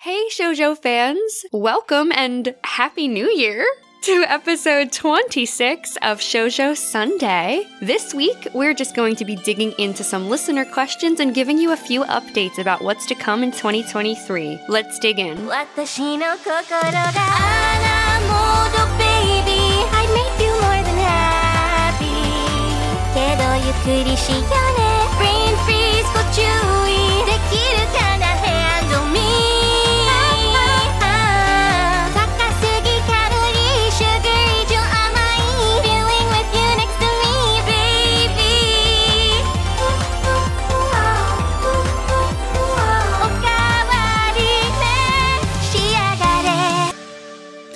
Hey Shoujo fans! Welcome and Happy New Year to episode 26 of Shoujo Sundae. This week, we're just going to be digging into some listener questions and giving you a few updates about what's to come in 2023. Let's dig in. Watashi no kokoro ga Anamodo baby, I'd make you more than happy. Kedo yukuri shiyone, brain freeze go chewy. Dekiru kana handle me. Takasugi calorie, sugary, jo amai. Feeling with you next to me, baby. Okawari ne shiagare.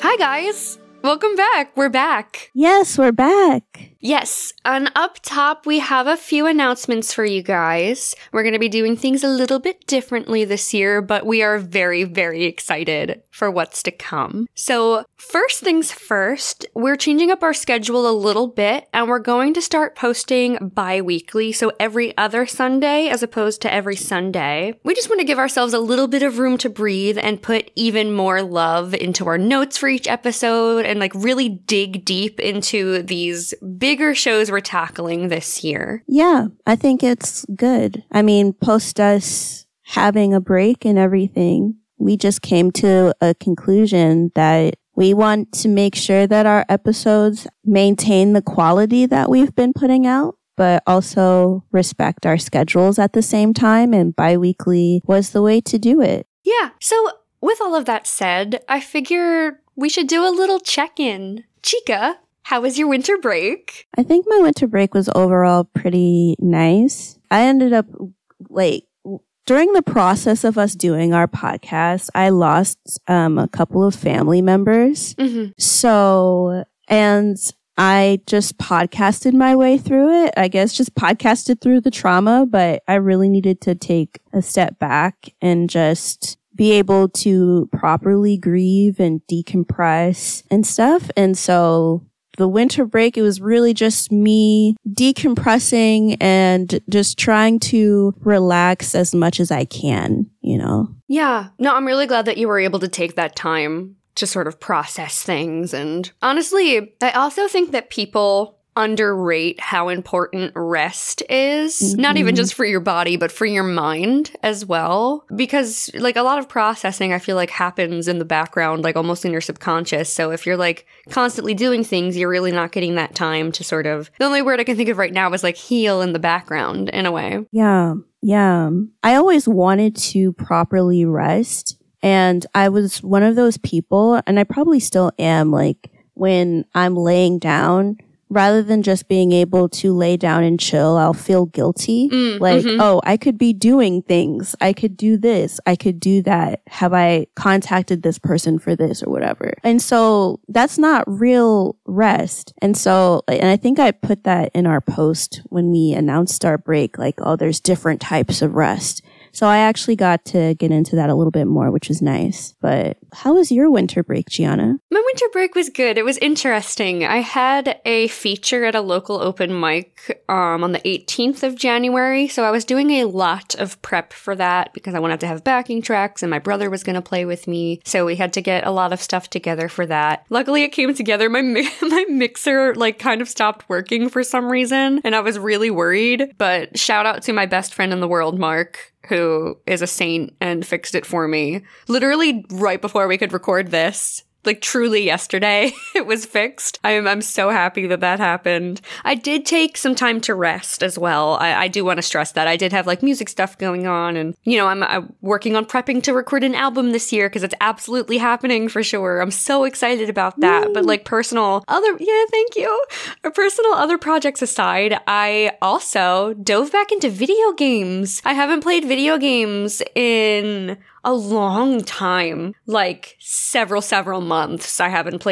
Hi guys! Welcome back! We're back! Yes, we're back. Yes, and up top we have a few announcements for you guys. We're going to be doing things a little bit differently this year, but we are very, very excited for what's to come. So first things first, we're changing up our schedule a little bit and we're going to start posting bi-weekly, so every other Sunday as opposed to every Sunday. We just want to give ourselves a little bit of room to breathe and put even more love into our notes for each episode and like really dig deep into these bigger shows we're tackling this year. Yeah, I think it's good. I mean, post us having a break and everything, we just came to a conclusion that we want to make sure that our episodes maintain the quality that we've been putting out, but also respect our schedules at the same time, and bi-weekly was the way to do it. Yeah, so with all of that said, I figure we should do a little check-in. Chika, how was your winter break? I think my winter break was overall pretty nice. I ended up, during the process of us doing our podcast, I lost a couple of family members. Mm-hmm. So, and I just podcasted my way through it. I guess just podcasted through the trauma, but I really needed to take a step back and just be able to properly grieve and decompress and stuff. And so the winter break, it was really just me decompressing and just trying to relax as much as I can, you know? Yeah. No, I'm really glad that you were able to take that time to sort of process things. And honestly, I also think that people underrate how important rest is, not even just for your body, but for your mind as well. Because like a lot of processing, I feel like happens in the background, like almost in your subconscious. So if you're like constantly doing things, you're really not getting that time to sort of, the only word I can think of right now is like heal in the background in a way. Yeah. I always wanted to properly rest. And I was one of those people, and I probably still am, like when I'm laying down, rather than just being able to lay down and chill, I'll feel guilty. Oh, I could be doing things. I could do this. I could do that. Have I contacted this person for this or whatever? And so that's not real rest. And I think I put that in our post when we announced our break, like, oh, there's different types of rest. So I actually got to get into that a little bit more, which is nice. But how was your winter break, Giana? My winter break was good. It was interesting. I had a feature at a local open mic on the 18th of January. So I was doing a lot of prep for that because I wanted to have backing tracks and my brother was going to play with me. So we had to get a lot of stuff together for that. Luckily, it came together. My mixer like kind of stopped working for some reason and I was really worried. But shout out to my best friend in the world, Mark, who is a saint and fixed it for me. Literally right before we could record this. Like truly yesterday, it was fixed. I'm so happy that happened. I did take some time to rest as well. I do want to stress that. I did have like music stuff going on and, you know, I'm working on prepping to record an album this year because it's absolutely happening for sure. I'm so excited about that. But like personal other projects aside, I also dove back into video games. I haven't played video games in a long time, like several months. I haven't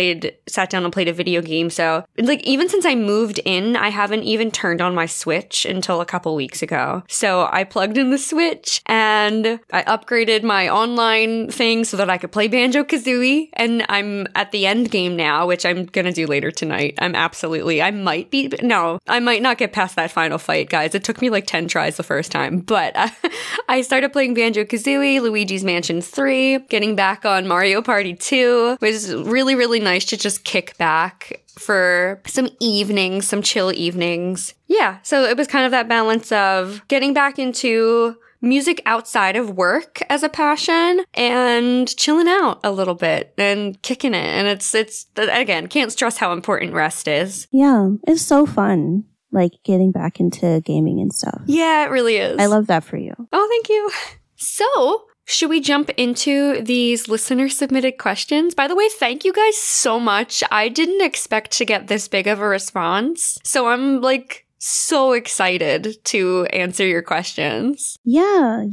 sat down and played a video game. So like even since I moved in, I haven't even turned on my Switch until a couple weeks ago. So I plugged in the Switch and I upgraded my online thing so that I could play Banjo-Kazooie. And I'm at the end game now, which I'm going to do later tonight. I might not get past that final fight, guys. It took me like 10 tries the first time, but I started playing Banjo-Kazooie, Luigi's Luigi's Mansion 3, getting back on Mario Party 2. It was really, really nice to just kick back for some evenings, some chill evenings. Yeah, so it was kind of that balance of getting back into music outside of work as a passion and chilling out a little bit and kicking it. And it's again, can't stress how important rest is. Yeah, it's so fun, like getting back into gaming and stuff. Yeah, it really is. I love that for you. Oh, thank you. So, should we jump into these listener submitted questions? By the way, thank you guys so much. I didn't expect to get this big of a response. So I'm like so excited to answer your questions. Yeah.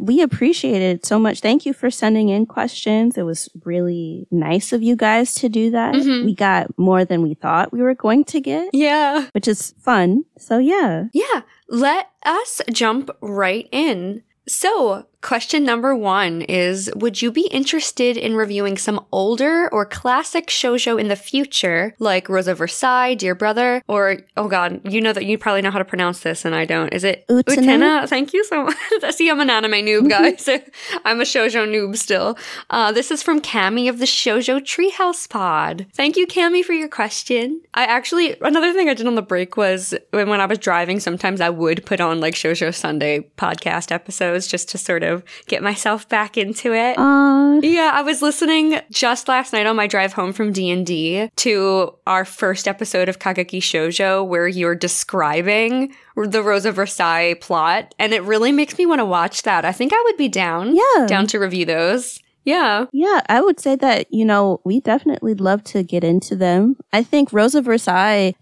We appreciate it so much. Thank you for sending in questions. It was really nice of you guys to do that. Mm-hmm. We got more than we thought we were going to get. Yeah. Which is fun. So yeah. Yeah. Let us jump right in. So, question number 1 is, would you be interested in reviewing some older or classic shoujo in the future, like Rosa Versailles, Dear Brother, or, oh god, you know that you probably know how to pronounce this and I don't. Is it Utena? Thank you so much. See, I'm an anime noob, guys. I'm a shoujo noob still. This is from Cami of the Shoujo Treehouse Pod. Thank you, Cami, for your question. Another thing I did on the break was when I was driving, sometimes I would put on like Shoujo Sundae podcast episodes just to sort of get myself back into it. Yeah, I was listening just last night on my drive home from D&D to our first episode of Kageki Shoujo where you're describing the Rosa Versailles plot, and it really makes me want to watch that. I think I would be down to review those. Yeah. Yeah, I would say that, we definitely love to get into them. I think Rosa Versailles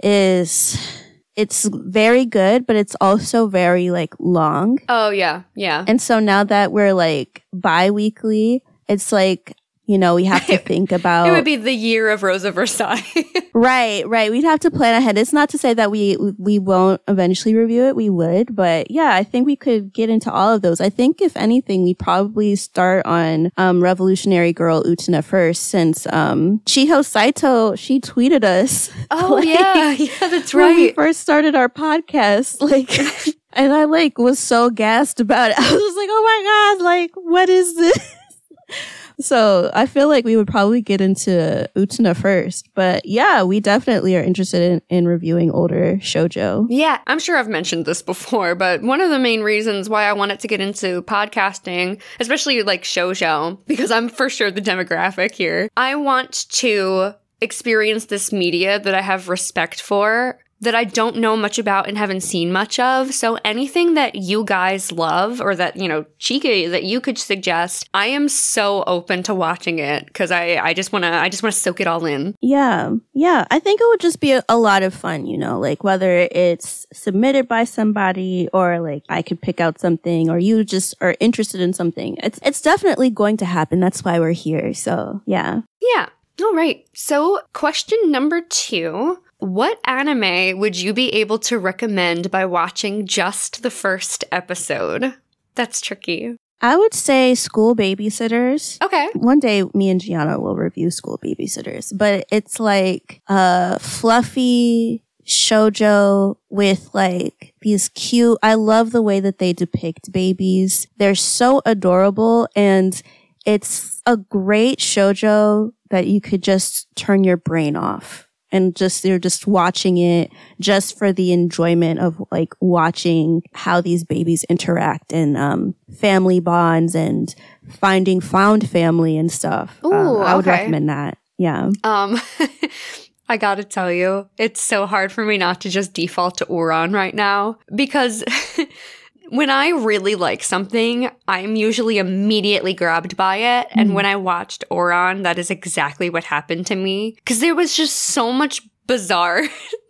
it's very good, but it's also very, like, long. Oh, yeah. Yeah. And so now that we're, like, bi-weekly, it's like, we have to think about... It would be the year of Rosa Versailles. Right. We'd have to plan ahead. It's not to say that we won't eventually review it. We would. But yeah, I think we could get into all of those. I think, if anything, we probably start on Revolutionary Girl Utena first, since Chiho Saito, she tweeted us. Oh, like, yeah, that's right. When we first started our podcast, like... And I, like, was so gassed about it. I was like, oh my god, like, what is this? So I feel like we would probably get into Utena first. But yeah, we definitely are interested in reviewing older shoujo. Yeah, I'm sure I've mentioned this before, but one of the main reasons why I wanted to get into podcasting, especially like shoujo, because I'm for sure the demographic here, I want to experience this media that I have respect for, that I don't know much about and haven't seen much of. So anything that you guys love, or that, Chika, that you could suggest, I am so open to watching it, because I just want to soak it all in. Yeah. I think it would just be a lot of fun, like whether it's submitted by somebody, or like I could pick out something, or you just are interested in something. It's definitely going to happen. That's why we're here. So yeah. Yeah. All right. So question number 2. What anime would you be able to recommend by watching just the first episode? That's tricky. I would say School Babysitters. Okay. One day, me and Giana will review School Babysitters, but it's like a fluffy shoujo with like these cute, I love the way that they depict babies. They're so adorable, and it's a great shoujo that you could just turn your brain off. And you're just watching it just for the enjoyment of like watching how these babies interact, and family bonds and finding found family and stuff. Ooh, I would recommend that. Yeah. I gotta tell you, it's so hard for me not to just default to Ouran right now, because when I really like something, I'm usually immediately grabbed by it. Mm-hmm. And when I watched Ouran, that is exactly what happened to me. Because there was just so much bizarre,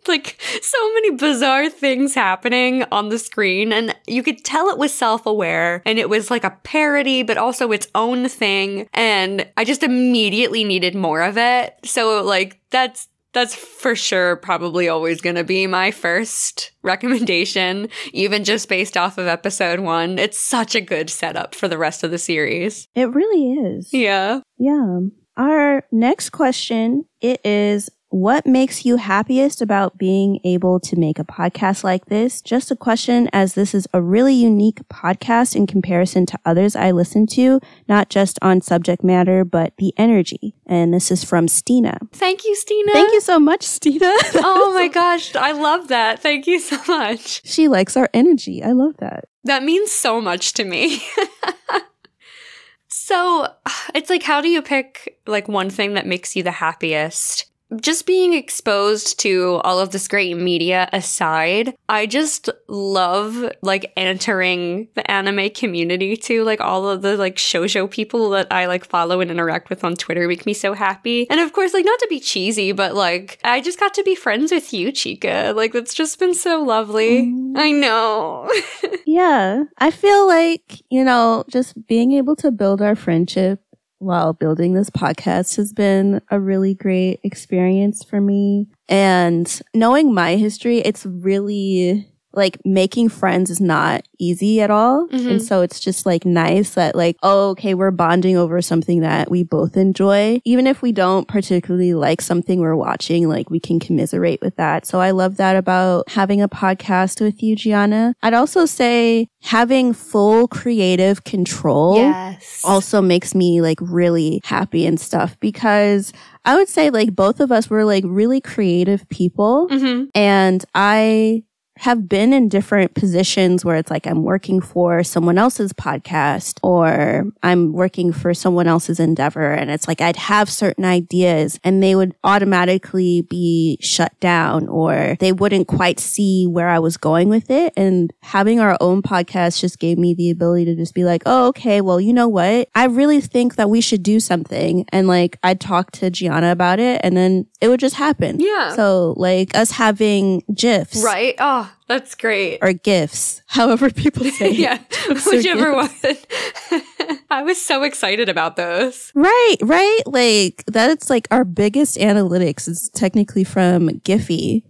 like so many bizarre things happening on the screen. And you could tell it was self-aware, and it was like a parody, but also its own thing. And I just immediately needed more of it. So like that's for sure probably always going to be my first recommendation, even just based off of episode 1. It's such a good setup for the rest of the series. It really is. Yeah. Yeah. Our next question, it is, what makes you happiest about being able to make a podcast like this? Just a question, as this is a really unique podcast in comparison to others I listen to, not just on subject matter, but the energy. And this is from Stina. Thank you, Stina. Thank you so much, Stina. Oh my gosh, I love that. Thank you so much. She likes our energy. I love that. That means so much to me. So it's like, how do you pick like one thing that makes you the happiest? Just being exposed to all of this great media aside, I just love like entering the anime community too. Like all of the like shoujo people that I like follow and interact with on Twitter make me so happy. And of course, like not to be cheesy, but like I just got to be friends with you, Chika. Like that's just been so lovely. I know. Yeah. I feel like, just being able to build our friendship while building this podcast has been a really great experience for me. And knowing my history, it's really like making friends is not easy at all. And so it's just like nice that like, oh, okay, we're bonding over something that we both enjoy. Even if we don't particularly like something we're watching, like we can commiserate with that. So I love that about having a podcast with you, Giana. I'd also say having full creative control also makes me like really happy and stuff, because I would say like both of us were like really creative people. And I have been in different positions where it's like I'm working for someone else's podcast or I'm working for someone else's endeavor, and it's like I'd have certain ideas and they would automatically be shut down or they wouldn't quite see where I was going with it. And having our own podcast just gave me the ability to just be like, oh, okay, well, you know what? I really think that we should do something. And like I'd talk to Giana about it and then it would just happen. Yeah. So like us having GIFs. Right. Oh, that's great. Or GIFs, however people say it. Yeah, whichever one. I was so excited about those. Right. Like that's like our biggest analytics is technically from Giphy.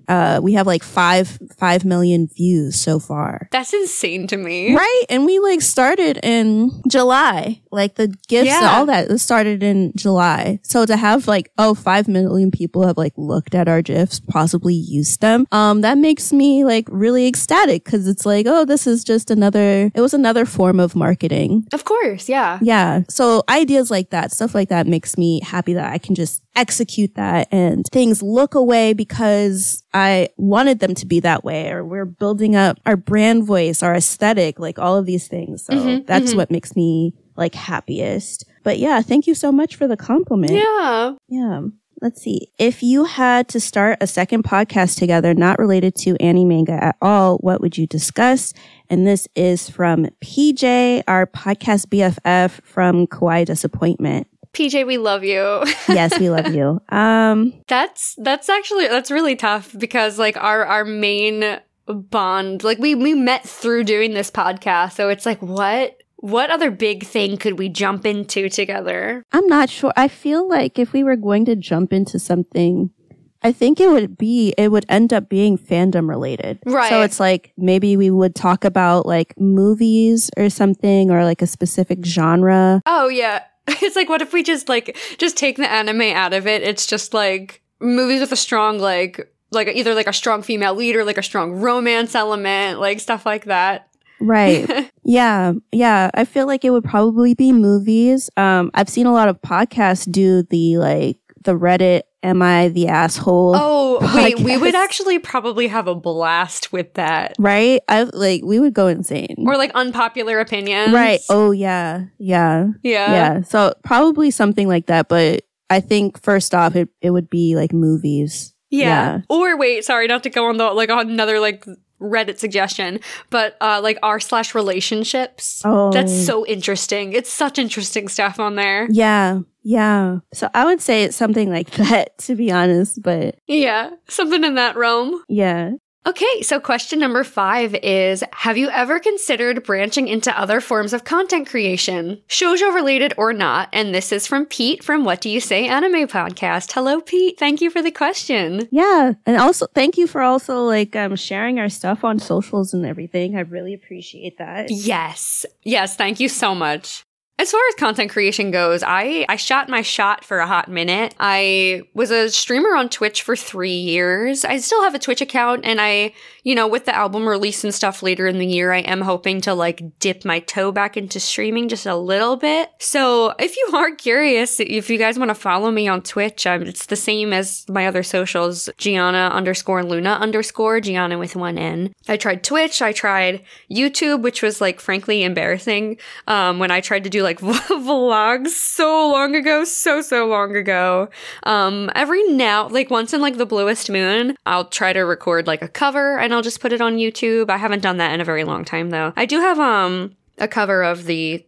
We have like 5 million views so far. That's insane to me. Right. And we like started in July. Like the GIFs and all that started in July. So to have like, 5 million people have like looked at our GIFs, possibly used them. That makes me like really ecstatic because it's like, oh, this is just it was another form of marketing. Of course. Yeah. Yeah. So ideas like that, stuff like that makes me happy that I can just execute that and things look away because I wanted them to be that way, or we're building up our brand voice, our aesthetic, like all of these things. So that's what makes me like happiest. But yeah, thank you so much for the compliment. Yeah. Yeah. Let's see. If you had to start a second podcast together, not related to anime manga at all, what would you discuss? And this is from PJ, our podcast BFF from Kawaii Disappointment. PJ, we love you. Yes, we love you. That's really tough because like our main bond, like we met through doing this podcast. So it's like, what other big thing could we jump into together? I'm not sure. I feel like if we were going to jump into something, I think it would end up being fandom related. Right. So it's like maybe we would talk about like movies or something, or like a specific genre. Oh yeah. It's like, what if we just take the anime out of it? It's just like movies with a strong like either like a strong female lead or like a strong romance element, like stuff like that. Right. Yeah. I feel like it would probably be movies. I've seen a lot of podcasts do the Reddit Am I the Asshole? Oh, wait, we would actually probably have a blast with that. Right? We would go insane. Or like unpopular opinions. Right. Oh, yeah. So probably something like that. But I think first off, it would be like movies. Yeah. Or wait, sorry, not to go on on another like Reddit suggestion, but r/relationships. Oh. That's so interesting. It's such interesting stuff on there. Yeah. So I would say it's something like that, to be honest, but yeah, something in that realm. Yeah. Okay, so question number 5 is, have you ever considered branching into other forms of content creation? Shoujo related or not? And this is from Pete from What Do You Say Anime Podcast. Hello, Pete. Thank you for the question. Yeah. And also, thank you for also sharing our stuff on socials and everything. I really appreciate that. Yes. Thank you so much. As far as content creation goes, I shot my shot for a hot minute. I was a streamer on Twitch for 3 years. I still have a Twitch account, and with the album release and stuff later in the year, I am hoping to like dip my toe back into streaming just a little bit. So if you are curious, if you guys want to follow me on Twitch, it's the same as my other socials, Giana_Luna_, Giana with 1 N. I tried Twitch, I tried YouTube, which was like frankly embarrassing when I tried to do like vlogs so long ago, so long ago. Every now, like once in like the bluest moon, I'll try to record like a cover and I'll just put it on YouTube. I haven't done that in a very long time though. I do have a cover of the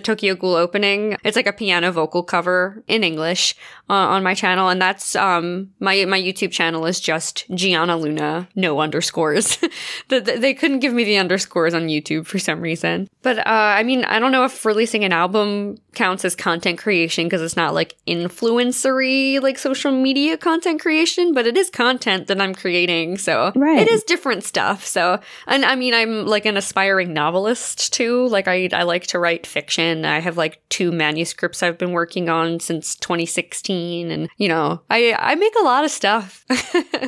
Tokyo Ghoul opening. It's like a piano vocal cover in English on my channel, and that's my YouTube channel is just Giana Luna, no underscores. They couldn't give me the underscores on YouTube for some reason. But I don't know if releasing an album counts as content creation because it's not like influencery like social media content creation, but it is content that I'm creating, so it is different stuff. So, and I'm like an aspiring novelist too. Like I like to write fiction. I have like 2 manuscripts I've been working on since 2016, and I make a lot of stuff.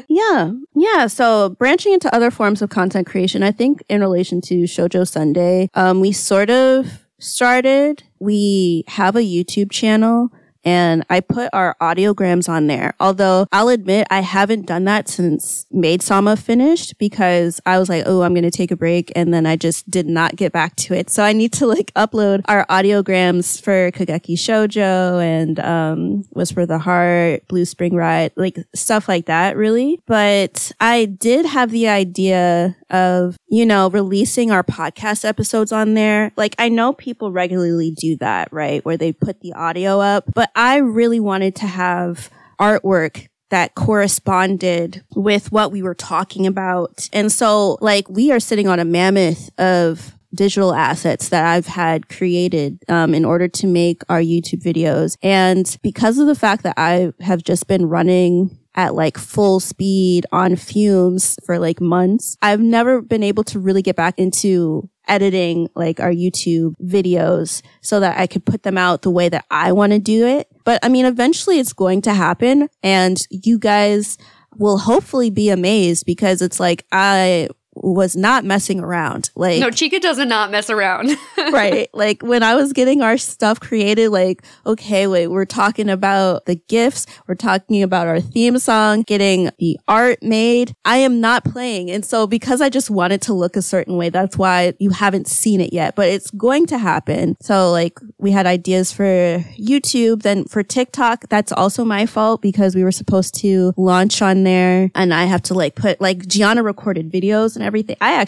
Yeah. So branching into other forms of content creation, I think in relation to Shoujo Sundae, we sort of started. We have a YouTube channel. And I put our audiograms on there. Although I'll admit I haven't done that since Maid Sama finished because I was like, oh, I'm going to take a break. And then I just did not get back to it. So I need to like upload our audiograms for Kageki Shoujo and Whisper the Heart, Blue Spring Ride, like stuff like that really. But I did have the idea of, releasing our podcast episodes on there. Like I know people regularly do that, right? Where they put the audio up, but I really wanted to have artwork that corresponded with what we were talking about. And so like we are sitting on a mammoth of digital assets that I've had created in order to make our YouTube videos. And because of the fact that I have just been running at like full speed on fumes for like months, I've never been able to really get back into editing like our YouTube videos so that I could put them out the way that I want to do it. But eventually it's going to happen, and you guys will hopefully be amazed because it's like I was not messing around. Like, no, Chika does not mess around. Right. Like when I was getting our stuff created, like, okay, wait, we're talking about the GIFs. We're talking about our theme song, getting the art made. I am not playing. And so because I just wanted to look a certain way, that's why you haven't seen it yet, but it's going to happen. So like we had ideas for YouTube, then for TikTok, that's also my fault because we were supposed to launch on there and I have to like put like Giana recorded videos and everything. I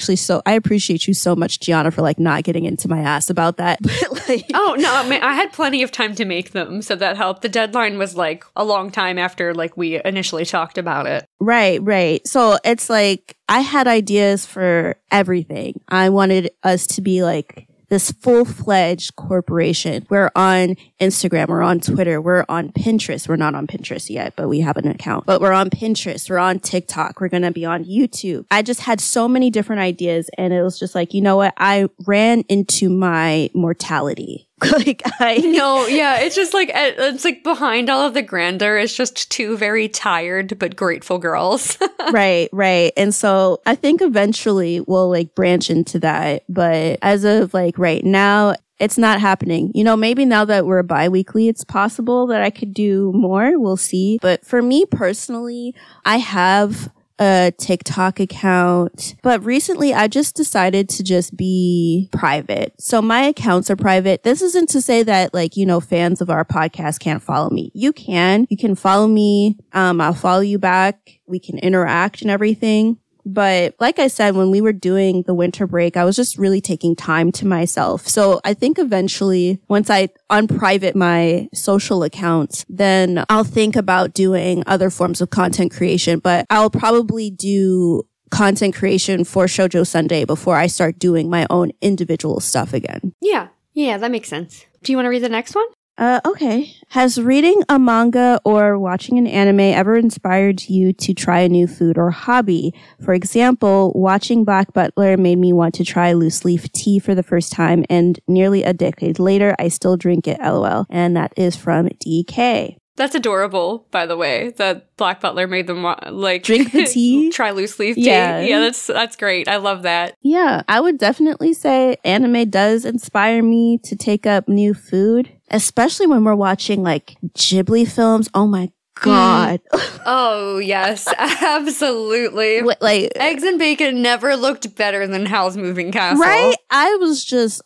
appreciate you so much, Giana, for like not getting into my ass about that. But like, oh no, I had plenty of time to make them, so that helped. The deadline was like a long time after like we initially talked about it. Right. So it's like I had ideas for everything. I wanted us to be like this full-fledged corporation. We're on Instagram, we're on Twitter, we're on Pinterest. We're not on Pinterest yet, but we have an account. But we're on Pinterest, we're on TikTok, we're going to be on YouTube. I just had so many different ideas, and it was just like, you know what? I ran into my mortality. It's just like, it's like behind all of the grandeur is just 2 very tired but grateful girls. Right. And so I think eventually we'll like branch into that. But as of like right now, it's not happening. Maybe now that we're bi-weekly, it's possible that I could do more. We'll see. But for me personally, I have a TikTok account, but recently I just decided to just be private. So my accounts are private. This isn't to say that like, fans of our podcast can't follow me. You can follow me. I'll follow you back. We can interact and everything. But like I said, when we were doing the winter break, I was just really taking time to myself. So I think eventually once I unprivate my social accounts, then I'll think about doing other forms of content creation, but I'll probably do content creation for Shoujo Sundae before I start doing my own individual stuff again. Yeah, that makes sense. Do you want to read the next one? Okay. Has reading a manga or watching an anime ever inspired you to try a new food or hobby? For example, watching Black Butler made me want to try loose leaf tea for the first time, and nearly a decade later, I still drink it, lol. And that is from DK. That's adorable, by the way, that Black Butler made them drink the tea, try loose leaf tea. Yeah, that's great. I love that. Yeah, I would definitely say anime does inspire me to take up new food, especially when we're watching like Ghibli films. Oh my God. Oh, yes, absolutely. Like eggs and bacon never looked better than Howl's Moving Castle. Right? I was just,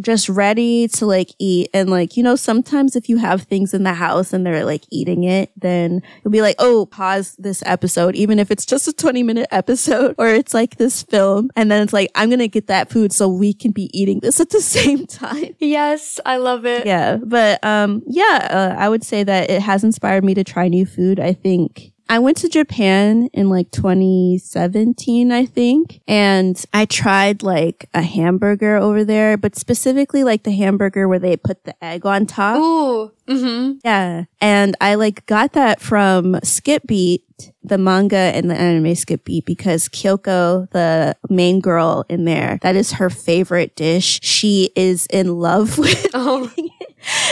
just ready to like eat. And like, you know, sometimes if you have things in the house and they're like eating it, then you'll be like, oh, pause this episode, even if it's just a 20-minute episode or it's like this film. And then it's like, I'm going to get that food so we can be eating this at the same time. Yes, I love it. Yeah. But, I would say that it has inspired me to try new food. I think I went to Japan in like 2017, I think, and I tried like a hamburger over there, but specifically like the hamburger where they put the egg on top. Ooh. Mm-hmm. Yeah. And I like got that from Skip Beat, the manga and the anime Skip Beat, because Kyoko, the main girl in there, that is her favorite dish. She is in love with it.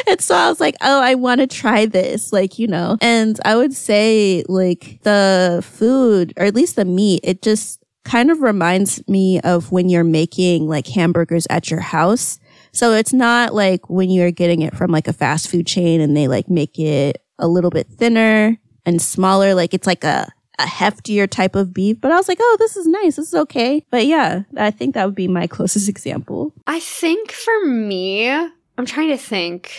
And so I was like, oh, I want to try this, like, you know. And I would say like the food, or at least the meat, it just kind of reminds me of when you're making like hamburgers at your house. So it's not like when you're getting it from like a fast food chain and they like make it a little bit thinner and smaller. Like it's like a heftier type of beef. But I was like, oh, this is nice. This is okay. But yeah, I think that would be my closest example. I think for me, I'm trying to think.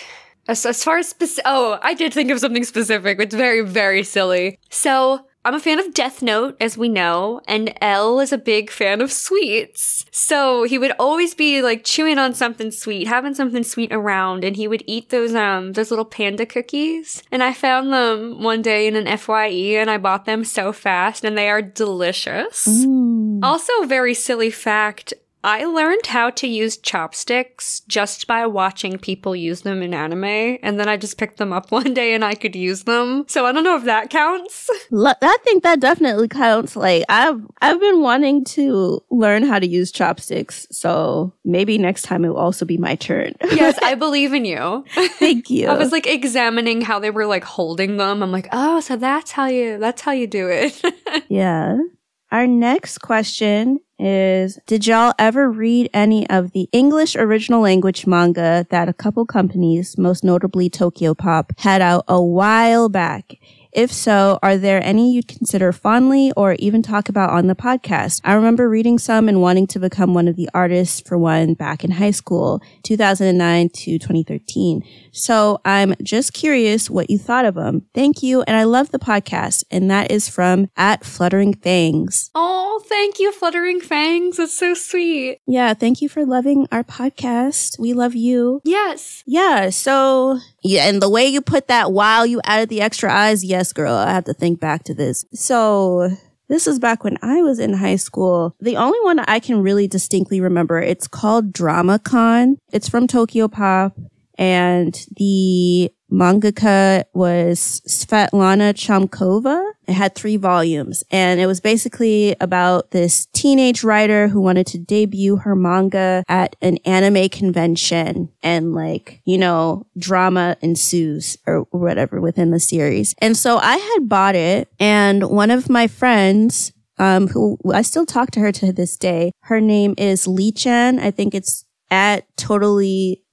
As far as I did think of something specific. It's very, very silly. So I'm a fan of Death Note, as we know, and L is a big fan of sweets. So he would always be like chewing on something sweet, having something sweet around, and he would eat those little panda cookies. And I found them one day in an FYE, and I bought them so fast, and they are delicious. Also, very silly fact, I learned how to use chopsticks just by watching people use them in anime, and then I just picked them up one day and I could use them. So I don't know if that counts. I think that definitely counts. Like I've been wanting to learn how to use chopsticks, so maybe next time it will also be my turn. Yes, I believe in you. Thank you. I was like examining how they were like holding them. I'm like, oh, so that's how you do it. Yeah. Our next question is, did y'all ever read any of the English original language manga that a couple companies, most notably Tokyo Pop, had out a while back? If so, are there any you'd consider fondly or even talk about on the podcast? I remember reading some and wanting to become one of the artists for one back in high school, 2009 to 2013. So I'm just curious what you thought of them. Thank you, and I love the podcast. And that is from @FlutteringFangs. Oh, thank you, Fluttering Fangs. That's so sweet. Yeah, thank you for loving our podcast. We love you. Yes. Yeah, so yeah, and the way you put that while you added the extra eyes, yes, girl, I have to think back to this. So this is back when I was in high school. The only one I can really distinctly remember, it's called DramaCon. It's from Tokyo Pop, and the mangaka was Svetlana Chomkova. It had 3 volumes, and it was basically about this teenage writer who wanted to debut her manga at an anime convention, and like, you know, drama ensues or whatever within the series. And so I had bought it, and one of my friends, who I still talk to her to this day, her name is Lee-chan. I think it's @totally,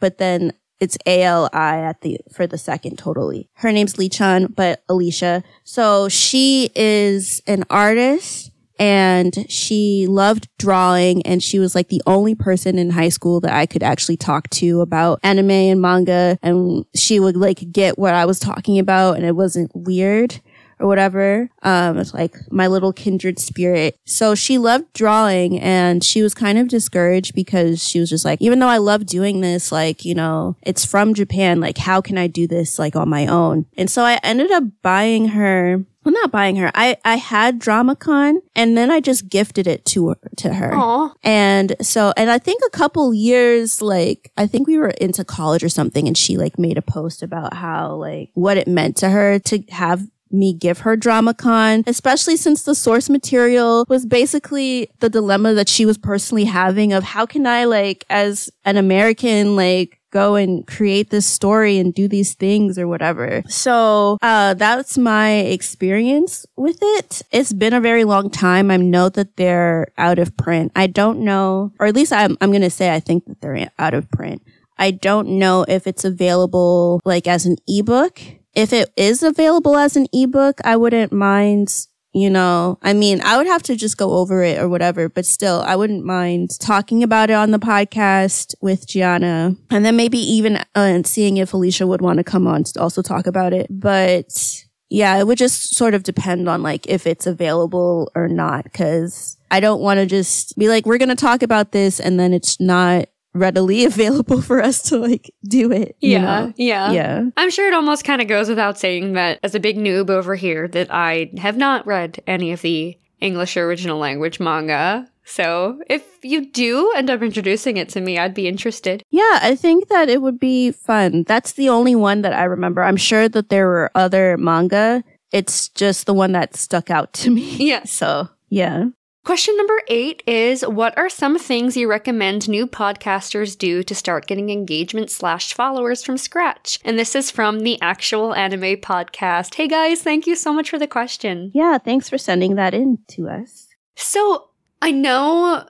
but then it's ALI for the second totally. Her name's Lee-chan, but Alicia. So she is an artist, and she loved drawing, and she was like the only person in high school that I could actually talk to about anime and manga, and she would like get what I was talking about, and it wasn't weird or whatever. It's like my little kindred spirit. So she loved drawing, and she was kind of discouraged because she was just like, even though I love doing this, like, you know, it's from Japan, like, how can I do this like on my own? And so I ended up buying her I'm not buying her. I had DramaCon and then I just gifted it to her. Aww. And I think a couple years, like, I think we were into college or something, and she like made a post about how like what it meant to her to have me give her DramaCon, especially since the source material was basically the dilemma that she was personally having of how can I, like, as an American, like, go and create this story and do these things or whatever. So, that's my experience with it. It's been a very long time. I know that they're out of print. I don't know, or at least I'm going to say I think that they're out of print. I don't know if it's available like as an ebook. If it is available as an ebook, I wouldn't mind, you know, I mean, I would have to just go over it or whatever, but still, I wouldn't mind talking about it on the podcast with Giana, and then maybe even seeing if Alicia would want to come on to also talk about it. But yeah, it would just sort of depend on like if it's available or not, because I don't want to just be like, we're going to talk about this and then it's not readily available for us to like do it. Yeah. Yeah. I'm sure it almost kind of goes without saying that as a big noob over here that I have not read any of the English original language manga. So if you do end up introducing it to me, I'd be interested. Yeah, I think that it would be fun. That's the only one that I remember. I'm sure that there were other manga. It's just the one that stuck out to me. Yeah. So, yeah. Question number 8 is, what are some things you recommend new podcasters do to start getting engagement/followers from scratch? And this is from the Actual Anime Podcast. Hey guys, thank you so much for the question. Yeah, thanks for sending that in to us. So, I know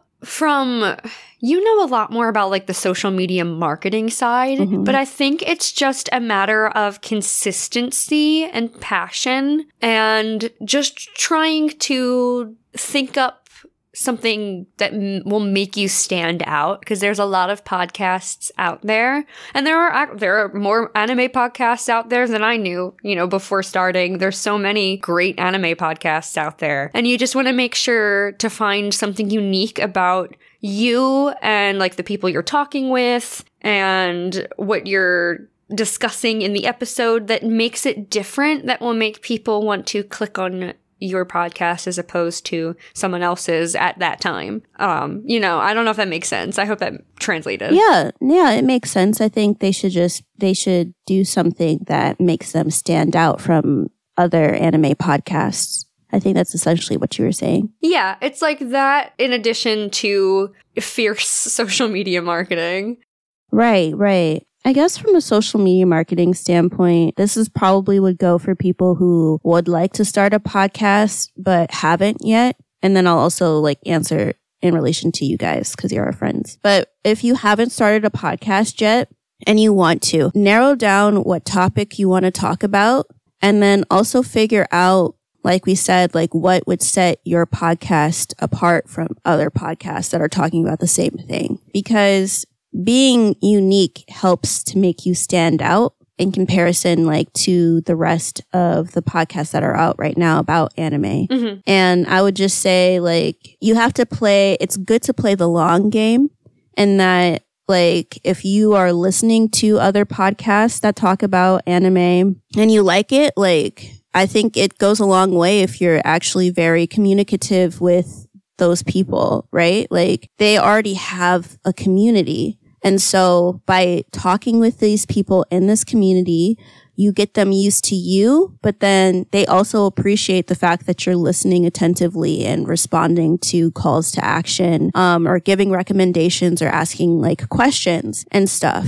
you know a lot more about like the social media marketing side, but I think it's just a matter of consistency and passion and just trying to think up something that will make you stand out, because there's a lot of podcasts out there, and there are more anime podcasts out there than I knew, you know, before starting. There's so many great anime podcasts out there, and you just want to make sure to find something unique about you and like the people you're talking with and what you're discussing in the episode that makes it different, that will make people want to click on your podcast as opposed to someone else's at that time. You know, I don't know if that makes sense. I hope that translated. Yeah, it makes sense. I think they should do something that makes them stand out from other anime podcasts. I think that's essentially what you were saying. Yeah, it's like that in addition to fierce social media marketing. Right. I guess from a social media marketing standpoint, this is probably would go for people who would like to start a podcast but haven't yet. And then I'll also like answer in relation to you guys because you're our friends. But if you haven't started a podcast yet and you want to, narrow down what topic you want to talk about, and then also figure out, like we said, like what would set your podcast apart from other podcasts that are talking about the same thing. Because being unique helps to make you stand out in comparison, like, to the rest of the podcasts that are out right now about anime. And I would just say, like, you have to it's good to play the long game, and that, like, if you are listening to other podcasts that talk about anime and you like it, like, I think it goes a long way if you're actually very communicative with those people, right? Like, they already have a community. And so by talking with these people in this community, you get them used to you, but then they also appreciate the fact that you're listening attentively and responding to calls to action, or giving recommendations or asking like questions and stuff.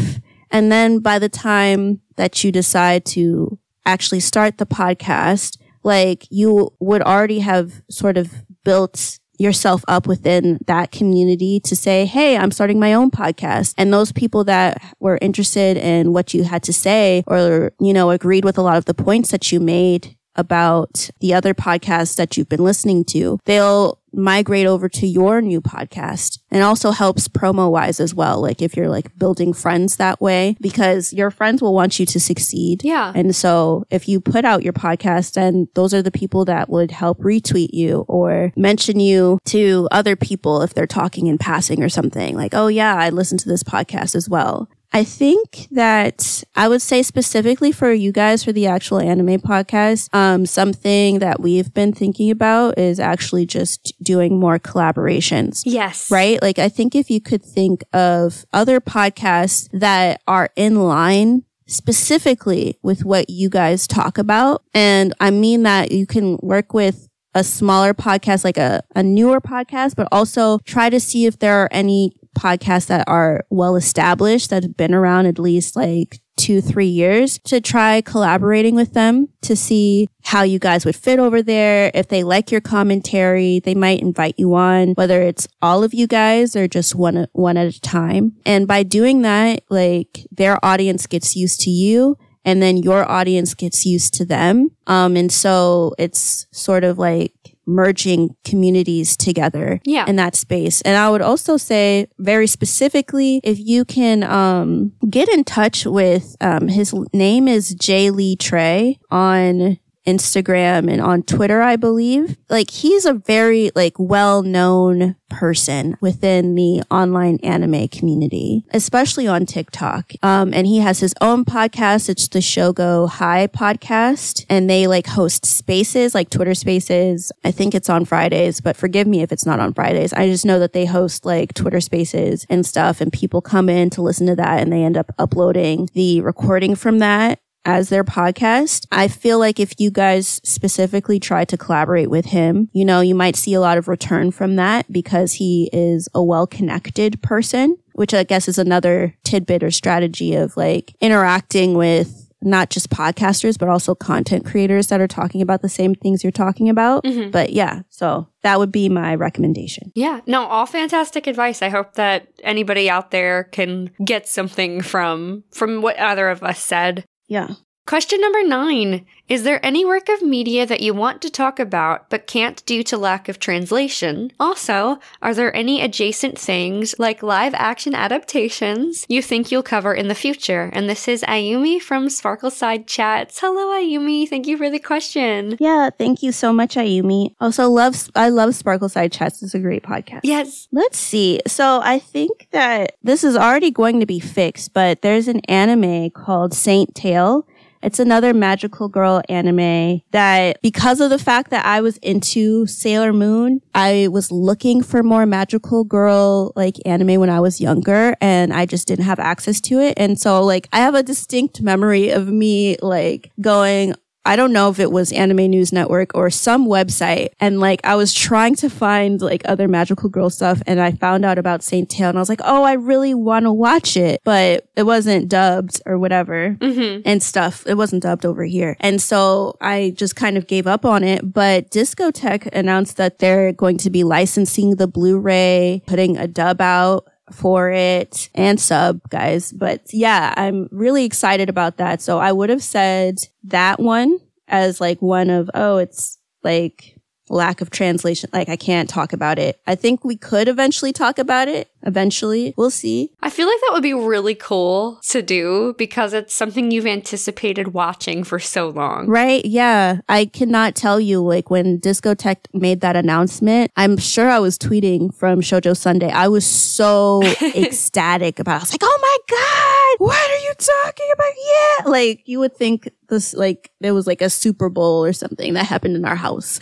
And then by the time that you decide to actually start the podcast, like, you would already have sort of built yourself up within that community to say, hey, I'm starting my own podcast. And those people that were interested in what you had to say, or, you know, agreed with a lot of the points that you made about the other podcasts that you've been listening to, they'll migrate over to your new podcast. And also helps promo wise as well. Like, if you're like building friends that way, because your friends will want you to succeed. Yeah. And so if you put out your podcast, then those are the people that would help retweet you or mention you to other people if they're talking in passing or something, like, oh yeah, I listened to this podcast as well. I think that I would say specifically for you guys for the actual anime podcast, something that we've been thinking about is actually just doing more collaborations. Yes. Right? Like, I think if you could think of other podcasts that are in line specifically with what you guys talk about, and I mean that you can work with a smaller podcast, like a newer podcast, but also try to see if there are any podcasts that are well established, that have been around at least like 2-3 years, to try collaborating with them to see how you guys would fit over there. If they like your commentary, they might invite you on, whether it's all of you guys or just one at a time. And by doing that, like, their audience gets used to you, and then your audience gets used to them. And so it's sort of like merging communities together in that space. And I would also say very specifically, if you can get in touch with his name is J. Lee Trey on Instagram and on Twitter, I believe. Like, he's a very like well-known person within the online anime community, especially on TikTok. And he has his own podcast. It's the Shoujo High podcast, and they like host spaces, like Twitter spaces. I think it's on Fridays, but forgive me if it's not on Fridays. I just know that they host like Twitter spaces and stuff, and people come in to listen to that, and they end up uploading the recording from that as their podcast. I feel like if you guys specifically try to collaborate with him, you know, you might see a lot of return from that because he is a well-connected person, which I guess is another tidbit or strategy of like interacting with not just podcasters, but also content creators that are talking about the same things you're talking about. Mm-hmm. But yeah, so that would be my recommendation. Yeah, no, all fantastic advice. I hope that anybody out there can get something from what either of us said. Yeah. Question number 9. Is there any work of media that you want to talk about but can't due to lack of translation? Also, are there any adjacent things like live action adaptations you think you'll cover in the future? And this is Ayumi from Sparkleside Chats. Hello, Ayumi. Thank you for the question. Yeah, thank you so much, Ayumi. Also, I love Sparkleside Chats. It's a great podcast. Yes. Let's see. So I think that this is already going to be fixed, but there's an anime called Saint Tail. It's another magical girl anime that, because of the fact that I was into Sailor Moon, I was looking for more magical girl like anime when I was younger, and I just didn't have access to it. And so like I have a distinct memory of me like going, I don't know if it was Anime News Network or some website, and like I was trying to find like other magical girl stuff, and I found out about Saint Tail, and I was like, oh, I really want to watch it, but it wasn't dubbed or whatever and stuff. It wasn't dubbed over here. And so I just kind of gave up on it. But Discotek announced that they're going to be licensing the Blu-ray, putting a dub out for it, and sub, guys. But yeah, I'm really excited about that. So I would have said that one as like one of, oh, it's like lack of translation. Like I can't talk about it. I think we could eventually talk about it. Eventually. We'll see. I feel like that would be really cool to do because it's something you've anticipated watching for so long. Right? Yeah. I cannot tell you, like when Discotek made that announcement, I'm sure I was tweeting from Shoujo Sundae. I was so ecstatic about it. I was like, oh my God, what are you talking about? Yeah. Like you would think this, like there was like a Super Bowl or something that happened in our house.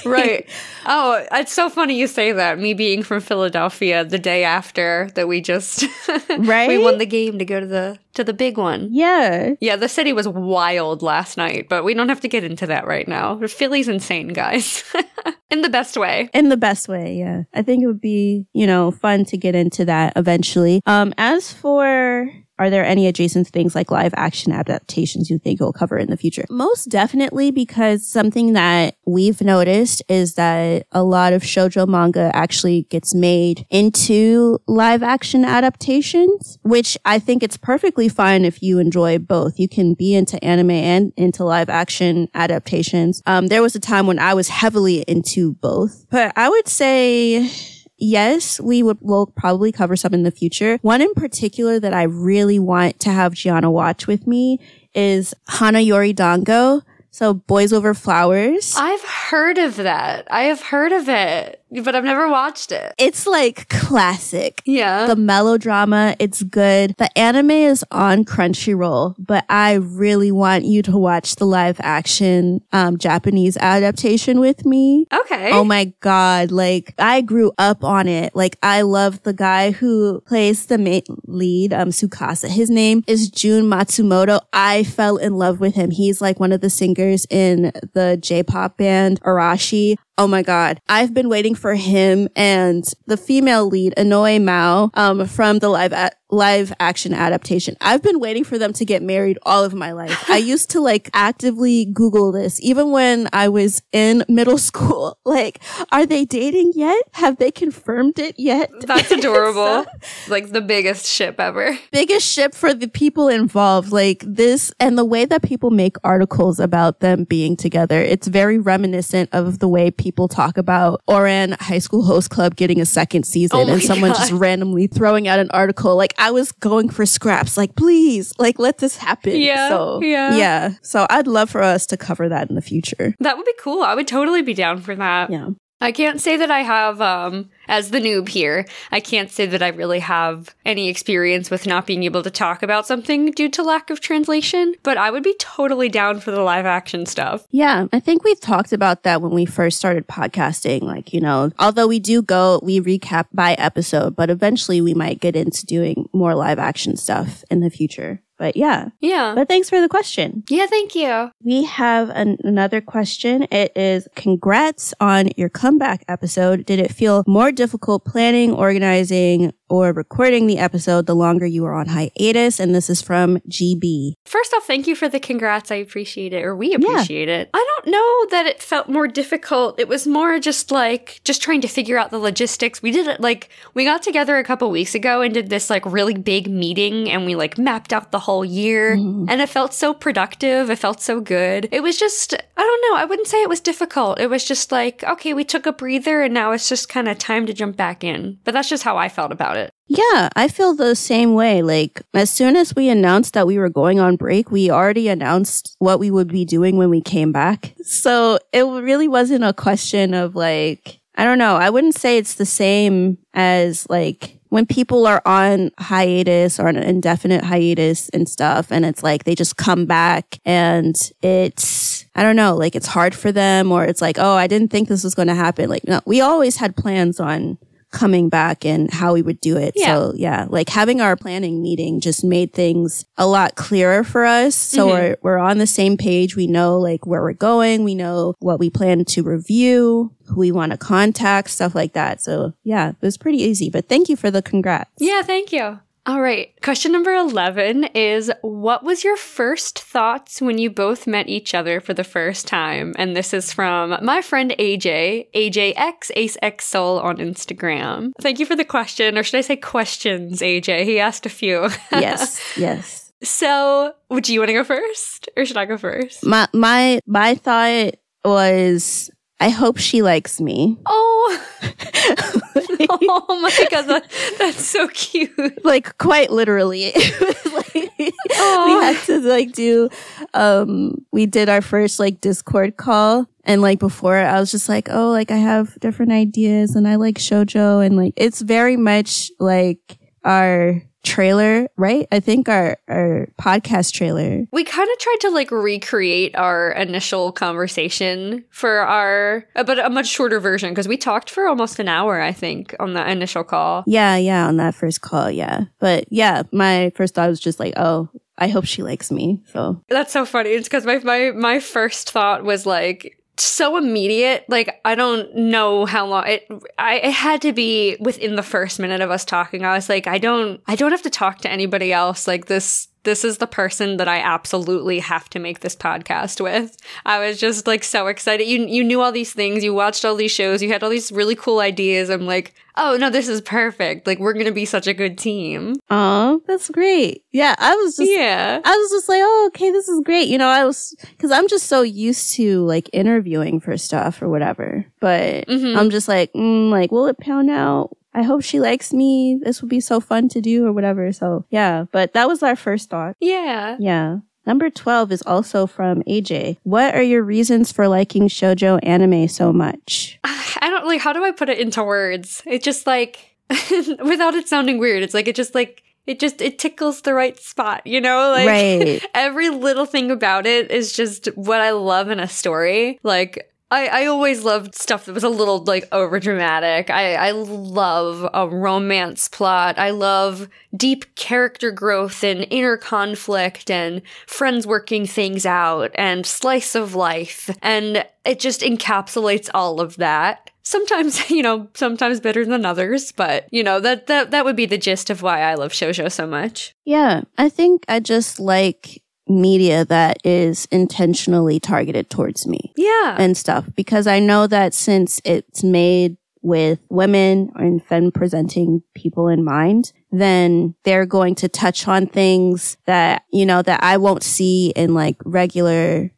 Right. Oh, it's so funny you say that. Me being from Philadelphia the day after that we just right? we won the game to go to the big one. Yeah. Yeah, the city was wild last night, but we don't have to get into that right now. Philly's insane, guys. In the best way. In the best way, yeah. I think it would be, you know, fun to get into that eventually. As for, are there any adjacent things like live action adaptations you think you'll cover in the future? Most definitely, because something that we've noticed is that a lot of shoujo manga actually gets made into live action adaptations, which I think it's perfectly fine if you enjoy both. You can be into anime and into live action adaptations. There was a time when I was heavily into both, but I would say yes, we'll probably cover some in the future. One in particular that I really want to have Giana watch with me is Hanayori Dango. So Boys Over Flowers. I've heard of that. I have heard of it. but I've never watched it. It's like classic. Yeah. The melodrama, it's good. The anime is on Crunchyroll, but I really want you to watch the live action Japanese adaptation with me. Okay. Oh my God. Like, I grew up on it. Like, I love the guy who plays the main lead, Tsukasa. His name is Jun Matsumoto. I fell in love with him. He's like one of the singers in the J-pop band Arashi. Oh my God. I've been waiting for him and the female lead, Inoue Mao, from the live action adaptation. I've been waiting for them to get married all of my life. I used to like actively Google this, even when I was in middle school. Like, are they dating yet? Have they confirmed it yet? That's adorable. Like the biggest ship ever. Biggest ship for the people involved. Like this, and the way that people make articles about them being together, it's very reminiscent of the way people talk about Oran High School Host Club getting a second season and someone just randomly throwing out an article. Like, I was going for scraps. Like, please, like, let this happen. Yeah. So, yeah. So I'd love for us to cover that in the future. That would be cool. I would totally be down for that. Yeah. I can't say that I have, as the noob here, I can't say that I really have any experience with not being able to talk about something due to lack of translation, but I would be totally down for the live action stuff. Yeah, I think we talked about that when we first started podcasting. Like, you know, although we recap by episode, but eventually we might get into doing more live action stuff in the future. But yeah. Yeah. But thanks for the question. Yeah, thank you. We have another question. It is, congrats on your comeback episode. Did it feel more difficult planning, organizing, or recording the episode the longer you were on hiatus? And this is from GB. First off, thank you for the congrats. I appreciate it, or we appreciate it. I don't know that it felt more difficult. It was more just trying to figure out the logistics. We did it we got together a couple weeks ago and did this really big meeting, and we mapped out the whole year, and it felt so productive. It felt so good. It was just, I don't know, I wouldn't say it was difficult. It was just okay, we took a breather and now it's just kind of time to jump back in. But that's just how I felt about it. Yeah, I feel the same way. Like, as soon as we announced that we were going on break, we already announced what we would be doing when we came back. So it really wasn't a question of I don't know. I wouldn't say it's the same as when people are on hiatus or an indefinite hiatus and stuff, and it's they just come back and it's, I don't know, it's hard for them, or it's oh, I didn't think this was going to happen. No, we always had plans on coming back and how we would do it. Yeah. So yeah, having our planning meeting just made things a lot clearer for us. So we're on the same page. We know where we're going. We know what we plan to review, who we want to contact, stuff like that. So yeah, it was pretty easy, but thank you for the congrats. Yeah, thank you. All right. Question number 11 is, what was your first thoughts when you both met each other for the first time? And this is from my friend AJ, AJX, AceX Soul on Instagram. Thank you for the question, or should I say questions, AJ? He asked a few. Yes. So, do you want to go first, or should I go first? My thought was, I hope she likes me. Oh, oh my God, that's so cute. Quite literally. We had to do, we did our first Discord call, and before I was just oh, I have different ideas and I like shoujo, and it's very much our trailer, right? I think our podcast trailer. We kind of tried to recreate our initial conversation for but a much shorter version, because we talked for almost an hour, I think, on that initial call. Yeah, on that first call, yeah. But yeah, my first thought was just oh, I hope she likes me. So that's so funny. It's because my first thought was so immediate. I don't know how long it had to be within the first minute of us talking. I was I don't have to talk to anybody else. This is the person that I absolutely have to make this podcast with. I was just so excited. You knew all these things. You watched all these shows. You had all these really cool ideas. I'm oh no, this is perfect. We're going to be such a good team. Oh, that's great. Yeah. I was just oh, okay, this is great. Cause I'm just so used to interviewing for stuff or whatever, but I'm just will it pan out? I hope she likes me. This would be so fun to do or whatever. So yeah, but that was our first thought. Yeah. Yeah. Number 12 is also from AJ. What are your reasons for liking shoujo anime so much? I don't like, how do I put it into words? It's just like, without it sounding weird, it's like, it tickles the right spot, you know? Like, right. Every little thing about it is just what I love in a story. Like, I always loved stuff that was a little, like, overdramatic. I love a romance plot. I love deep character growth and inner conflict and friends working things out and slice of life. And it just encapsulates all of that. Sometimes, sometimes better than others, but, that would be the gist of why I love shoujo so much. Yeah, I think I just like media that is intentionally targeted towards me. Yeah. And stuff. Because I know that since it's made with women and femme-presenting people in mind, then they're going to touch on things that, that I won't see in like regular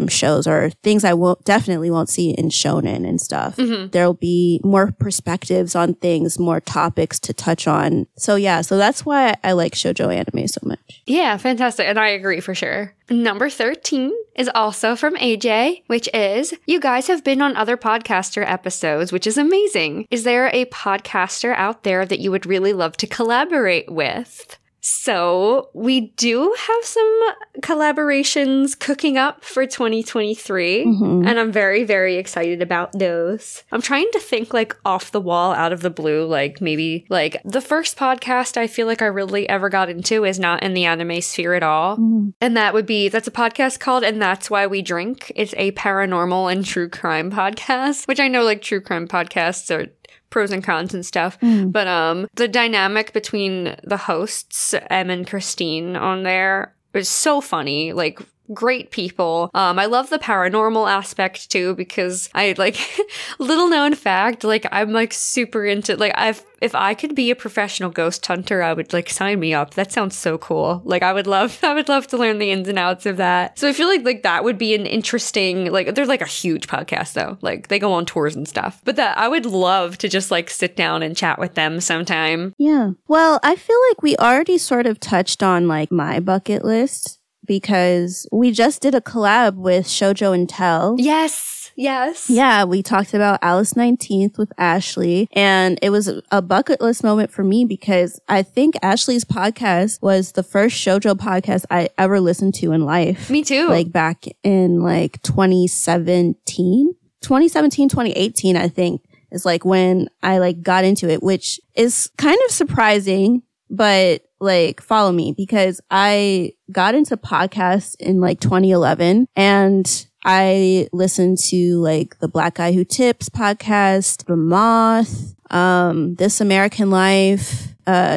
shows, or things I definitely won't see in shonen and stuff. Mm-hmm. There'll be more perspectives on things, more topics to touch on. So that's why I like shoujo anime so much. Yeah, fantastic. And I agree for sure. Number 13 is also from AJ, which is, you guys have been on other podcaster episodes, which is amazing. Is there a podcaster out there that you would really love to collaborate with? So we do have some collaborations cooking up for 2023, and I'm very, very excited about those. I'm trying to think like off the wall, out of the blue, like maybe like the first podcast I feel like I really ever got into is not in the anime sphere at all. And that's a podcast called And That's Why We Drink. It's a paranormal and true crime podcast, which I know like true crime podcasts are pros and cons and stuff. But the dynamic between the hosts, Em and Christine, on there is so funny. Like, great people. I love the paranormal aspect too, because I like, little known fact, like I'm like super into, like if I could be a professional ghost hunter, I would like sign me up. That sounds so cool. Like I would love to learn the ins and outs of that. So I feel like that would be an interesting, like they're like a huge podcast though. Like they go on tours and stuff, but that I would love to just like sit down and chat with them sometime. Yeah. Well, I feel like we already sort of touched on like my bucket list, because we just did a collab with Shoujo and Tell. Yes. Yeah, we talked about Alice 19th with Ashley, and it was a bucket list moment for me because I think Ashley's podcast was the first shoujo podcast I ever listened to in life. Me too. Like back in like 2018, I think, is like when I like got into it, which is kind of surprising. But like, follow me, because I got into podcasts in like 2011, and I listened to like the Black Guy Who Tips podcast, The Moth, This American Life,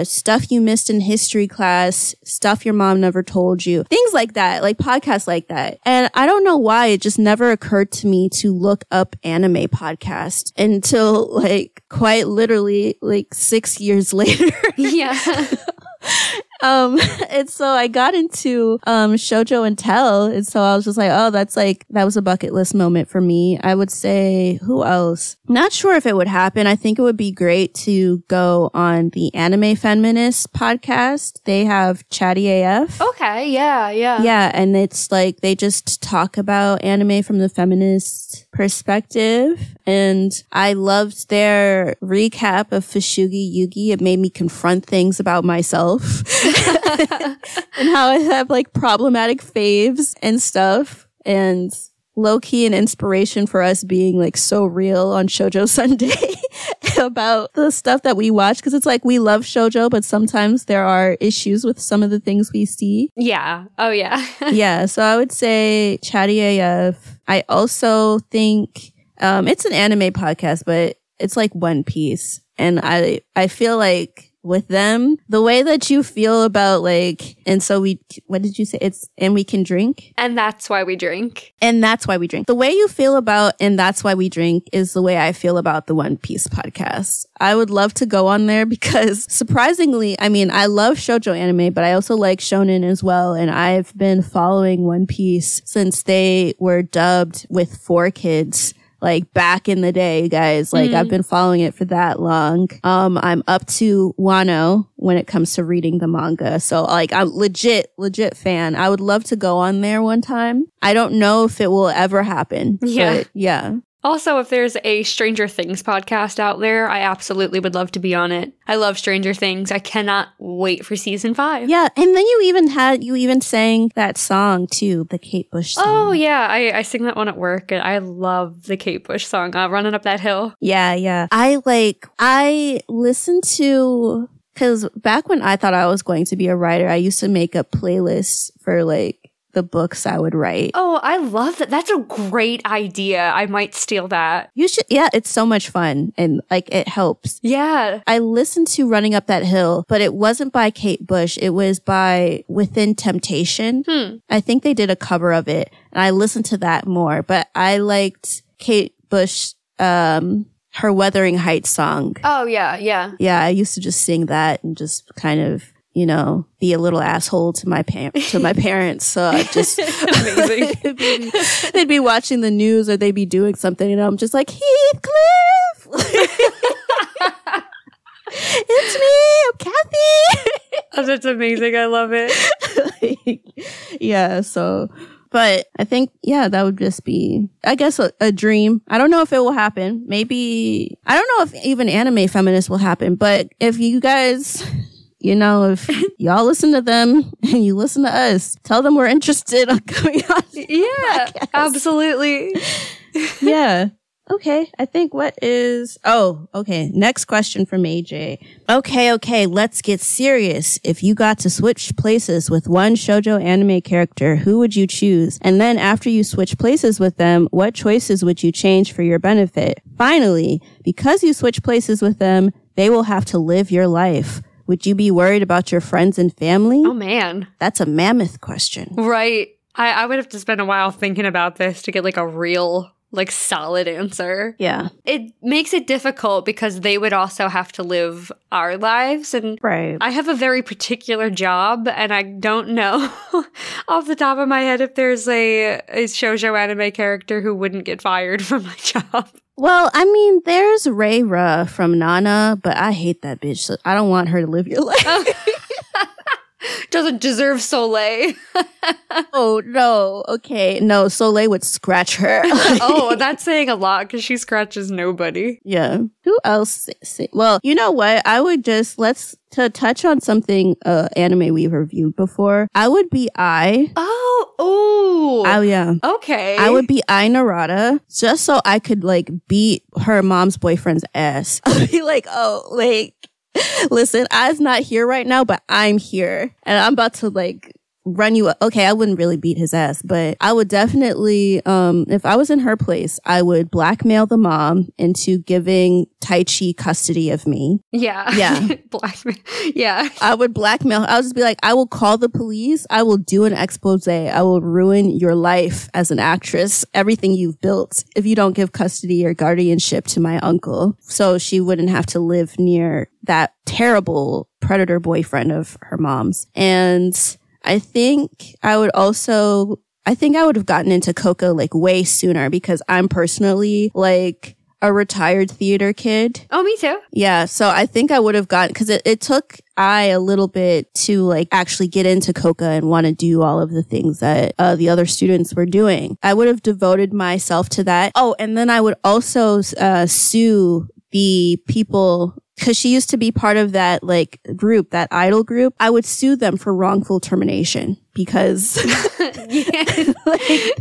Stuff You Missed in History Class, Stuff Your Mom Never Told You, things like that, like podcasts like that. And I don't know why it just never occurred to me to look up anime podcast until like quite literally like 6 years later. Yeah. And so I got into Shoujo and Tell, and so I was just like, oh, that was a bucket list moment for me. I would say, who else? Not sure if it would happen. I think it would be great to go on the Anime Feminist podcast. They have Chatty AF. Okay, yeah. Yeah, and it's like they just talk about anime from the feminist perspective, and I loved their recap of Fushigi Yugi. It made me confront things about myself. And how I have like problematic faves and stuff, and low-key an inspiration for us being like so real on Shoujo Sundae about the stuff that we watch, because it's like we love shoujo, but sometimes there are issues with some of the things we see. Yeah. Oh yeah. Yeah, so I would say Chatty AF. I also think it's an anime podcast, but it's like One Piece, and I feel like with them, the way that you feel about like, and so what did you say? And we can drink? And that's why we drink. And that's why we drink. The way you feel about And That's Why We Drink is the way I feel about the One Piece podcast. I would love to go on there because surprisingly, I mean, I love shoujo anime, but I also like shonen as well. And I've been following One Piece since they were dubbed with 4 kids. Like back in the day, guys, like I've been following it for that long. I'm up to Wano when it comes to reading the manga. So like I'm legit fan. I would love to go on there one time. I don't know if it will ever happen. Yeah. But yeah. Also, if there's a Stranger Things podcast out there, I absolutely would love to be on it. I love Stranger Things. I cannot wait for season 5. Yeah, and then you even sang that song too, the Kate Bush song. Oh yeah, I sing that one at work, and I love the Kate Bush song, Running Up That Hill. Yeah. I listened to, because back when I thought I was going to be a writer, I used to make a playlist for like the books I would write. Oh, I love that. That's a great idea. I might steal that. You should. Yeah, it's so much fun and like it helps. Yeah. I listened to Running Up That Hill, but it wasn't by Kate Bush. It was by Within Temptation. I think they did a cover of it, and I listened to that more. But I liked Kate Bush, her Wuthering Heights song. Oh yeah. Yeah, I used to just sing that and just kind of, you know, be a little asshole to my parents. So I just Amazing. they'd be watching the news or they'd be doing something, and I'm just like, Heathcliff, it's me, I'm Kathy. Oh, that's amazing. I love it. Yeah. So, but I think, yeah, that would just be, I guess, a dream. I don't know if it will happen. Maybe, I don't know if even anime feminists will happen, but if you guys, you know, if y'all listen to them and you listen to us, tell them we're interested on coming on. Yeah, absolutely. Yeah. Okay. I think okay. Next question from AJ. Okay. Let's get serious. If you got to switch places with one shoujo anime character, who would you choose? And then after you switch places with them, what choices would you change for your benefit? Finally, because you switch places with them, they will have to live your life. Would you be worried about your friends and family? Oh man. That's a mammoth question. Right. I would have to spend a while thinking about this to get like a real, like, solid answer. Yeah. It makes it difficult because they would also have to live our lives. And Right. I have a very particular job, and I don't know off the top of my head if there's a shoujo anime character who wouldn't get fired from my job. Well, I mean, there's Reira from Nana, but I hate that bitch, so I don't want her to live your life. Doesn't deserve Soleil. Oh, no. Okay. No, Soleil would scratch her. Oh, that's saying a lot because she scratches nobody. Yeah. Who else? Well, you know what? I would just, to touch on something anime we've reviewed before, I would be Oh, yeah. Okay. I would be Ai Narada just so I could like beat her mom's boyfriend's ass. I'd be like, oh, like, listen, I's not here right now, but I'm here. And I'm about to like run you up. Okay, I wouldn't really beat his ass, but I would definitely, if I was in her place, I would blackmail the mom into giving Taichi custody of me. Yeah. Yeah. Blackmail. Yeah. I would blackmail. I would just be like, I will call the police. I will do an expose. I will ruin your life as an actress, everything you've built, if you don't give custody or guardianship to my uncle. So she wouldn't have to live near that terrible predator boyfriend of her mom's. And I think I would have gotten into Coco like way sooner because I'm personally like a retired theater kid. Oh, me too. Yeah. So I think I would have gotten, because it took I a little bit to like actually get into Coca and want to do all of the things that the other students were doing. I would have devoted myself to that. Oh, and then I would also sue the people, because she used to be part of that like group, that idol group. I would sue them for wrongful termination because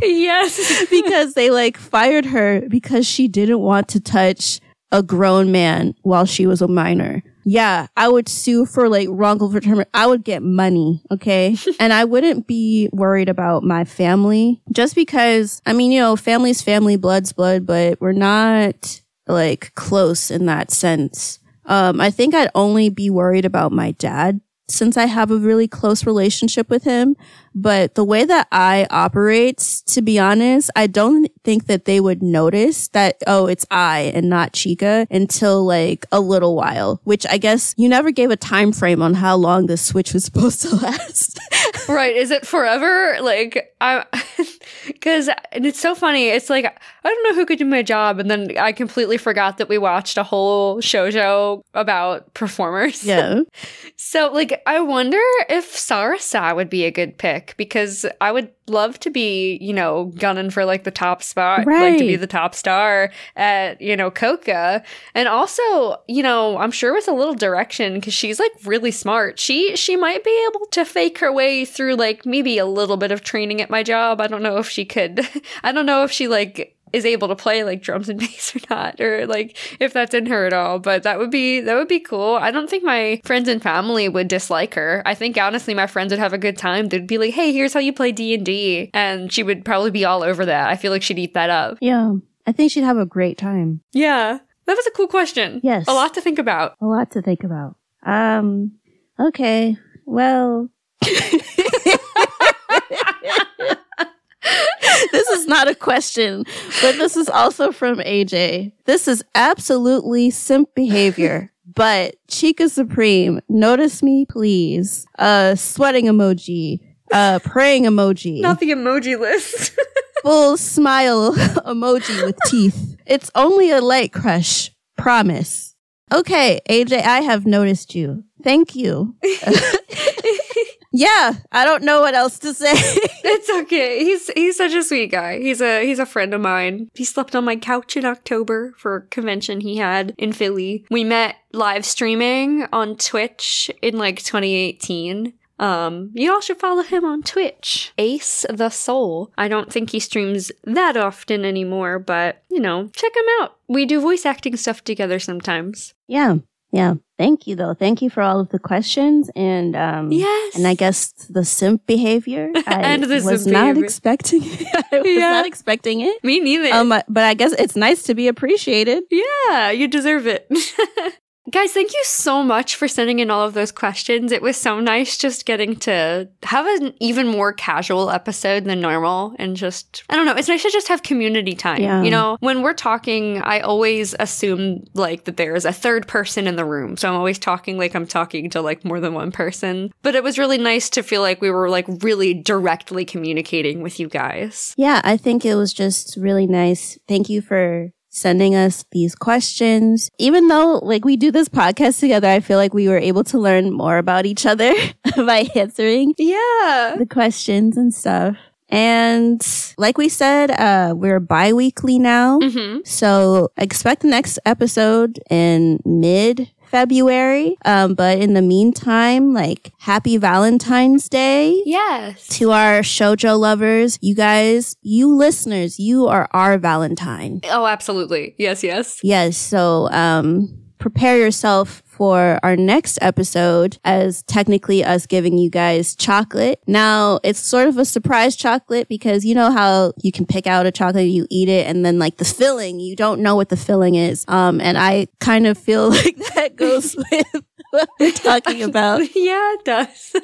Yes. because they like fired her because she didn't want to touch a grown man while she was a minor. Yeah, I would sue for like wrongful termination. I would get money, okay? And I wouldn't be worried about my family just because, I mean, you know, family's family, blood's blood, but we're not like close in that sense. I think I'd only be worried about my dad since I have a really close relationship with him. But the way that I operates, to be honest, I don't think that they would notice that, oh, it's I and not Chika until like a little while, which I guess you never gave a time frame on how long this switch was supposed to last. Right. Is it forever? Like, because it's so funny. It's like, I don't know who could do my job. And then I completely forgot that we watched a whole shoujo about performers. Yeah. So like, I wonder if Sarasa would be a good pick because I would love to be, gunning for like the top spot, Right. like to be the top star at, Coca. And also, I'm sure with a little direction, because she's like really smart. She might be able to fake her way through like maybe a little bit of training at my job. I don't know if she could. I don't know if she like is able to play like drums and bass or not, or like if that's in her at all, but that would be cool. I don't think my friends and family would dislike her. I think honestly my friends would have a good time. They'd be like, hey, here's how you play D&D, and she would probably be all over that. I feel like she'd eat that up. Yeah. I think she'd have a great time. Yeah. That was a cool question. Yes. A lot to think about. A lot to think about. Okay. Well, this is not a question, but this is also from AJ. This is absolutely simp behavior, but Chika Supreme, notice me please. Sweating emoji, praying emoji. Not the emoji list. Full smile emoji with teeth. It's only a light crush. Promise. Okay, AJ, I have noticed you. Thank you. Yeah, I don't know what else to say. It's okay. He's such a sweet guy. He's a friend of mine. He slept on my couch in October for a convention he had in Philly. We met live streaming on Twitch in like 2018. You all should follow him on Twitch. Ace the Soul. I don't think he streams that often anymore, but, check him out. We do voice acting stuff together sometimes. Yeah. Thank you, though. Thank you for all of the questions and yes. And I guess the simp behavior. I was not expecting it. I was not expecting it. Me neither. But I guess it's nice to be appreciated. Yeah, you deserve it. Guys, thank you so much for sending in all of those questions. It was so nice just getting to have an even more casual episode than normal, and just, I don't know, it's nice to just have community time. Yeah. When we're talking, I always assume like that there is a third person in the room. So I'm always talking like I'm talking to like more than one person. But it was really nice to feel like we were like really directly communicating with you guys. Yeah, I think it was just really nice. Thank you for sending us these questions. Even though like we do this podcast together, I feel like we were able to learn more about each other by answering the questions and stuff. And like we said, we're bi-weekly now. So expect the next episode in mid-February. But in the meantime, like, happy Valentine's Day. Yes. To our shoujo lovers. You guys, you listeners, you are our Valentine. Oh, absolutely. Yes. Yes. So, prepare yourself for our next episode as technically us giving you guys chocolate. Now, it's sort of a surprise chocolate because you know how you can pick out a chocolate, you eat it, and then like the filling, you don't know what the filling is. And I kind of feel like that goes with what we're talking about. Yeah, it does.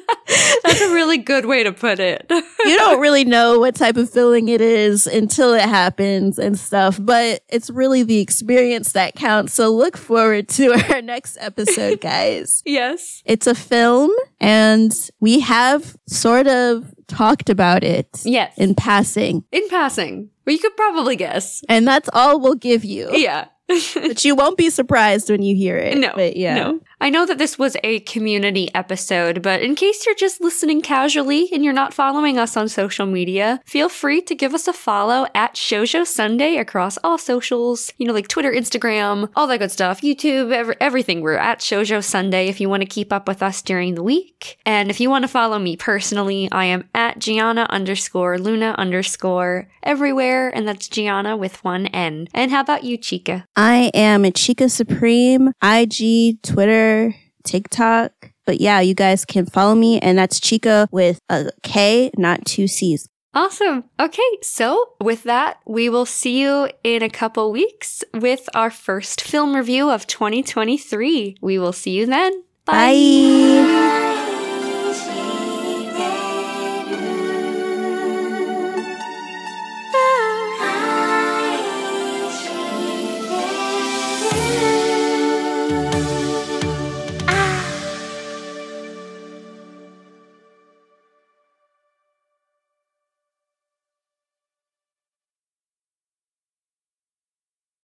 That's a really good way to put it. You don't really know what type of filling it is until it happens and stuff, but it's really the experience that counts. So look forward to our next episode, guys. Yes. It's a film, and we have sort of talked about it. Yes. In passing. Well, you could probably guess. And that's all we'll give you. Yeah. But you won't be surprised when you hear it. No. But yeah. No. I know that this was a community episode, but in case you're just listening casually and you're not following us on social media, feel free to give us a follow at Shoujo Sundae across all socials, like Twitter, Instagram, all that good stuff, YouTube, everything. We're at Shoujo Sundae if you want to keep up with us during the week. And if you want to follow me personally, I am at Giana_Luna_ everywhere, and that's Giana with one N. And how about you, Chika? I am a Chika Supreme, IG, Twitter, TikTok. But yeah, you guys can follow me, and that's Chika with a K, not two C's. Awesome. Okay, so with that, we will see you in a couple weeks with our first film review of 2023. We will see you then. Bye. Bye.